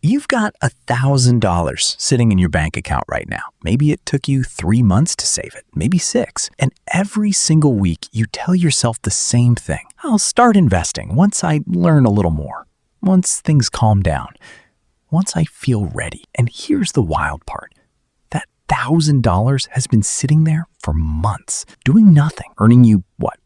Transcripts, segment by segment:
You've got $1,000 sitting in your bank account right now. Maybe it took you 3 months to save it, maybe 6. And every single week you tell yourself the same thing. I'll start investing once I learn a little more, once things calm down, once I feel ready. And here's the wild part. That $1,000 has been sitting there for months, doing nothing, earning you, what,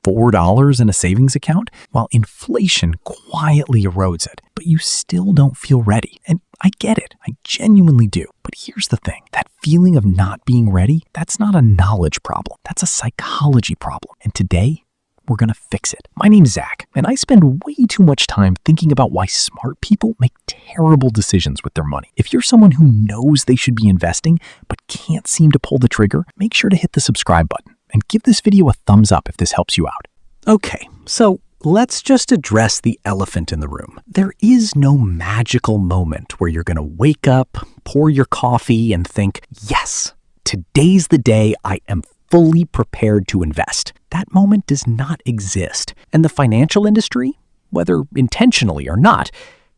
$4 in a savings account, while inflation quietly erodes it. But you still don't feel ready. And I get it. I genuinely do. But here's the thing. That feeling of not being ready, that's not a knowledge problem. That's a psychology problem. And today, we're going to fix it. My name's Zach, and I spend way too much time thinking about why smart people make terrible decisions with their money. If you're someone who knows they should be investing, but can't seem to pull the trigger, make sure to hit the subscribe button and give this video a thumbs up if this helps you out. Okay, so let's just address the elephant in the room. There is no magical moment where you're going to wake up, pour your coffee, and think, yes, today's the day I am fully prepared to invest. That moment does not exist. And the financial industry, whether intentionally or not,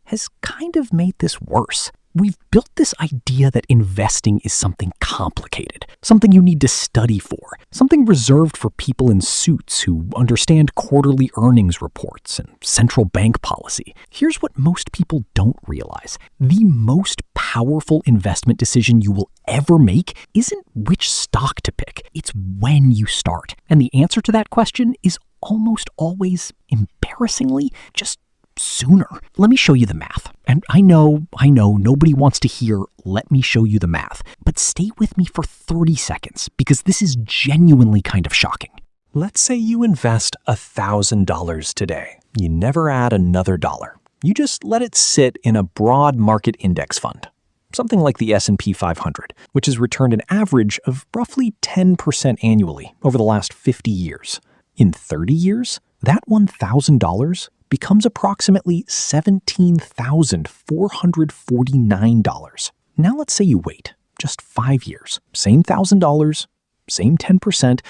has kind of made this worse. We've built this idea that investing is something complicated, something you need to study for, something reserved for people in suits who understand quarterly earnings reports and central bank policy. Here's what most people don't realize. The most powerful investment decision you will ever make isn't which stock to pick. It's when you start. And the answer to that question is almost always, embarrassingly, just sooner. Let me show you the math. And I know, nobody wants to hear, let me show you the math. But stay with me for 30 seconds, because this is genuinely kind of shocking. Let's say you invest $1,000 today. You never add another dollar. You just let it sit in a broad market index fund, something like the S&P 500, which has returned an average of roughly 10% annually over the last 50 years. In 30 years, that $1,000 becomes approximately $17,449. Now let's say you wait just 5 years. Same $1,000, same 10%,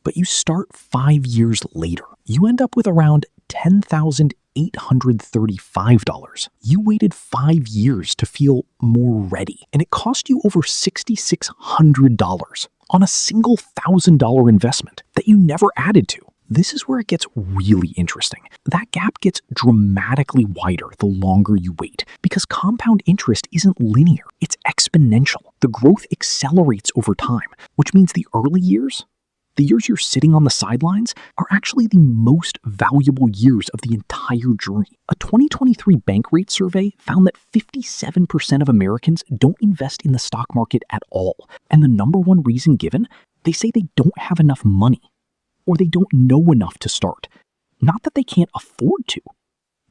but you start 5 years later. You end up with around $10,835. You waited 5 years to feel more ready, and it cost you over $6,600 on a single $1,000 investment that you never added to. This is where it gets really interesting. That gap gets dramatically wider the longer you wait, because compound interest isn't linear, it's exponential. The growth accelerates over time, which means the early years, the years you're sitting on the sidelines, are actually the most valuable years of the entire journey. A 2023 Bankrate survey found that 57% of Americans don't invest in the stock market at all. And the number one reason given, they say they don't have enough money, or they don't know enough to start. Not that they can't afford to.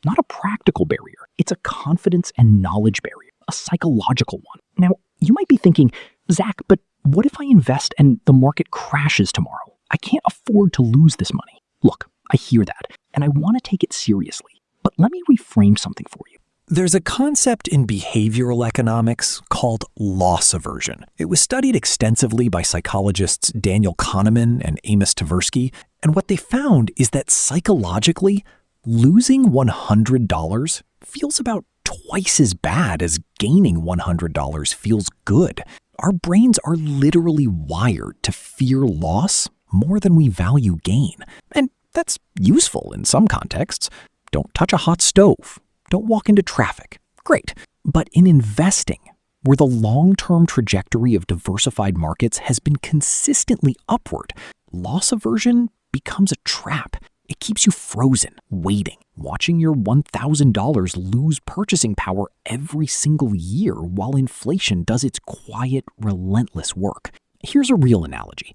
Not a practical barrier. It's a confidence and knowledge barrier, a psychological one. Now, you might be thinking, Zach, but what if I invest and the market crashes tomorrow? I can't afford to lose this money. Look, I hear that, and I want to take it seriously. But let me reframe something for you. There's a concept in behavioral economics called loss aversion. It was studied extensively by psychologists Daniel Kahneman and Amos Tversky, and what they found is that psychologically, losing $100 feels about twice as bad as gaining $100 feels good. Our brains are literally wired to fear loss more than we value gain. And that's useful in some contexts. Don't touch a hot stove. Don't walk into traffic. Great. But in investing, where the long-term trajectory of diversified markets has been consistently upward, loss aversion becomes a trap. It keeps you frozen, waiting, watching your $1,000 lose purchasing power every single year while inflation does its quiet, relentless work. Here's a real analogy.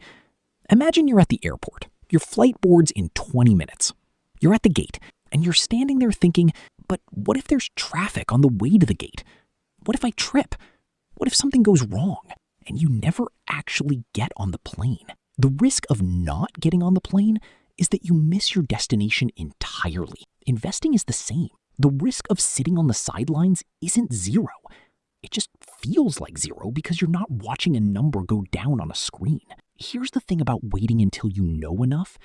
Imagine you're at the airport. Your flight boards in 20 minutes. You're at the gate, and you're standing there thinking, but what if there's traffic on the way to the gate? What if I trip? What if something goes wrong? And you never actually get on the plane. The risk of not getting on the plane is that you miss your destination entirely. Investing is the same. The risk of sitting on the sidelines isn't zero. It just feels like zero because you're not watching a number go down on a screen. Here's the thing about waiting until you know enough.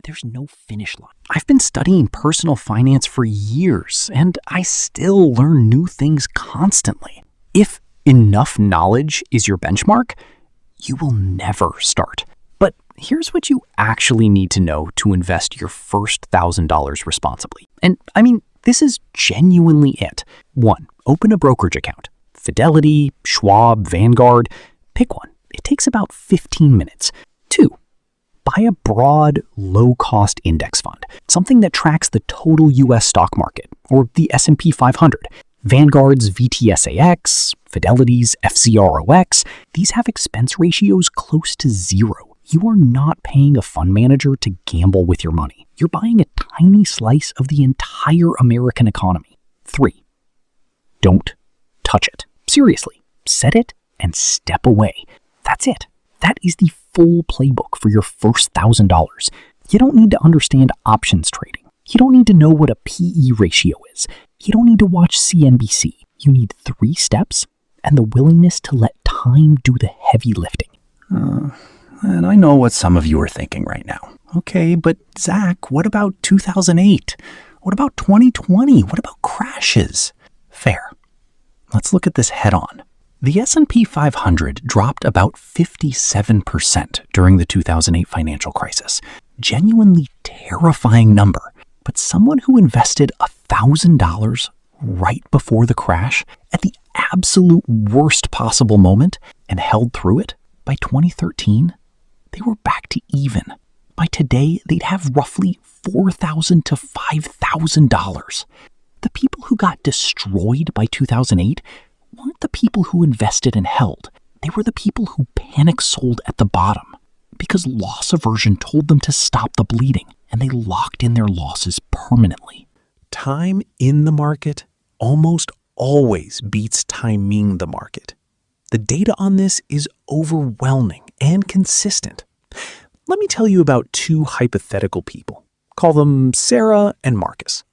there's no finish line. I've been studying personal finance for years, and I still learn new things constantly. If enough knowledge is your benchmark, you will never start. But here's what you actually need to know to invest your first $1,000 responsibly. And I mean, this is genuinely it. 1. Open a brokerage account. Fidelity, Schwab, Vanguard, pick one. It takes about 15 minutes. 2. Buy a broad, low-cost index fund, something that tracks the total U.S. stock market, or the S&P 500. Vanguard's VTSAX, Fidelity's FZROX, these have expense ratios close to 0. You are not paying a fund manager to gamble with your money. You're buying a tiny slice of the entire American economy. 3. Don't touch it. Seriously, set it and step away. That's it. That is the full playbook for your first $1,000. You don't need to understand options trading. You don't need to know what a PE ratio is. You don't need to watch CNBC. You need 3 steps and the willingness to let time do the heavy lifting. And I know what some of you are thinking right now. Okay, but Zach, what about 2008? What about 2020? What about crashes? Fair. Let's look at this head on. The S&P 500 dropped about 57% during the 2008 financial crisis. Genuinely terrifying number. But someone who invested $1,000 right before the crash at the absolute worst possible moment and held through it, by 2013, they were back to even. By today, they'd have roughly $4,000 to $5,000. The people who got destroyed by 2008 weren't the people who invested and held. They were the people who panic sold at the bottom because loss aversion told them to stop the bleeding, and they locked in their losses permanently. Time in the market almost always beats timing the market. The data on this is overwhelming and consistent. Let me tell you about 2 hypothetical people. Call them Sarah and Marcus.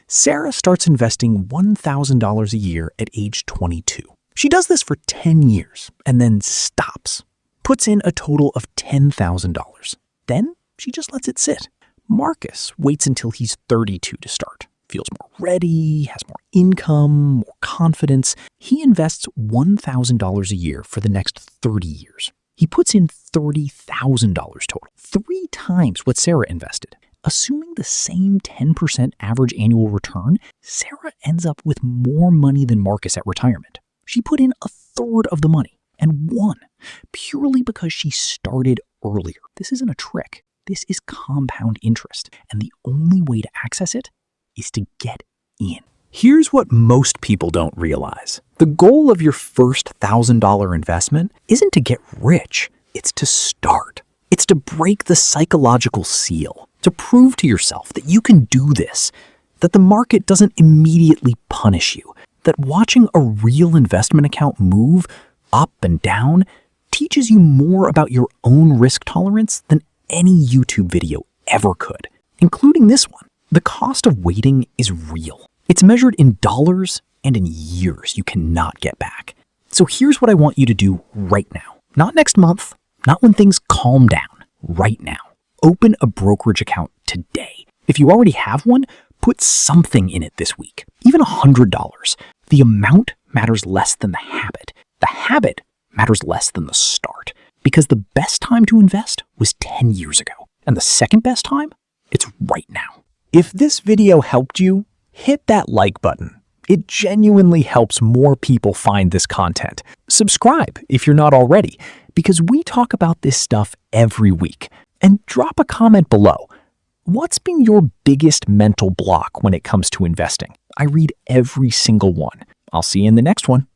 Sarah starts investing $1,000 a year at age 22. She does this for 10 years and then stops. Puts in a total of $10,000. Then she just lets it sit. Marcus waits until he's 32 to start. Feels more ready, has more income, more confidence. He invests $1,000 a year for the next 30 years. He puts in $30,000 total, 3 times what Sarah invested. Assuming the same 10% average annual return, Sarah ends up with more money than Marcus at retirement. She put in 1/3 of the money and won, purely because she started earlier. This isn't a trick. This is compound interest, and the only way to access it is to get in. Here's what most people don't realize. The goal of your first $1,000 investment isn't to get rich, it's to start. It's to break the psychological seal, to prove to yourself that you can do this, that the market doesn't immediately punish you, that watching a real investment account move up and down teaches you more about your own risk tolerance than any YouTube video ever could, including this one. The cost of waiting is real. It's measured in dollars and in years you cannot get back. So here's what I want you to do right now. Not next month, not when things calm down. Right now. Open a brokerage account today. If you already have one, put something in it this week, even $100. The amount matters less than the habit. The habit matters less than the start. Because the best time to invest was 10 years ago. And the second best time? It's right now. If this video helped you, hit that like button. It genuinely helps more people find this content. Subscribe if you're not already, because we talk about this stuff every week. And drop a comment below. What's been your biggest mental block when it comes to investing? I read every single one. I'll see you in the next one.